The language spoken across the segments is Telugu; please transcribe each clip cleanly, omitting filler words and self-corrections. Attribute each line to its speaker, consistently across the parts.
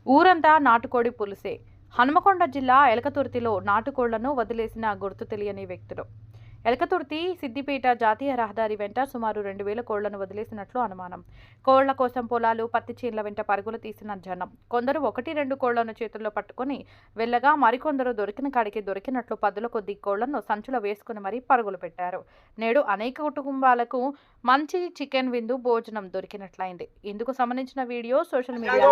Speaker 1: ఊరంతా నాటుకోడి పులుసే. హనుమకొండ జిల్లా ఎలకతుర్తిలో నాటుకోళ్లను వదిలేసిన గుర్తు తెలియని వ్యక్తులు. ఎలకతుర్తి సిద్దిపేట జాతీయ రహదారి వెంట సుమారు 2000 కోళ్లను వదిలేసినట్లు అనుమానం. కోళ్ల కోసం పొలాలు, పత్తి చేన్ల వెంట పరుగులు తీసిన జనం. కొందరు 1-2 కోళ్లను చేతుల్లో పట్టుకుని వెళ్ళగా మరికొందరు దొరికిన కాడికి దొరికినట్లు పదుల కొద్ది కోళ్లను సంచులో వేసుకుని మరీ పరుగులు పెట్టారు. నేడు అనేక కుటుంబాలకు మంచి చికెన్ విందు భోజనం దొరికినట్లయింది. ఇందుకు సంబంధించిన వీడియో సోషల్ మీడియాలో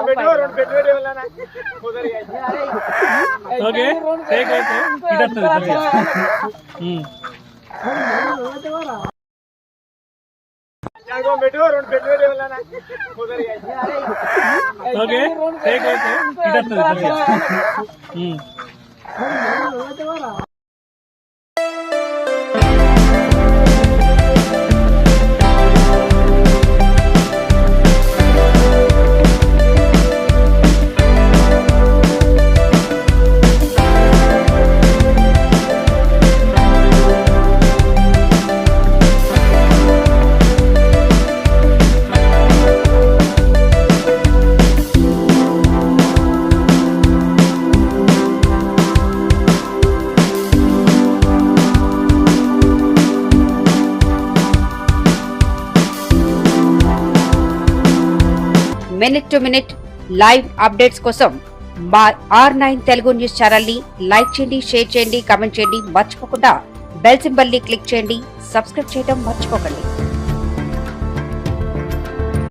Speaker 2: minute to minute live updates కోసం మా R9 తెలుగు న్యూస్ ఛానల్ ని లైక్ చేయండి, షేర్ చేయండి, కామెంట్ చేయండి. మర్చిపోకుండా బెల్ సింబల్ ని క్లిక్ చేయండి. సబ్స్క్రైబ్ చేయడం మర్చిపోకండి.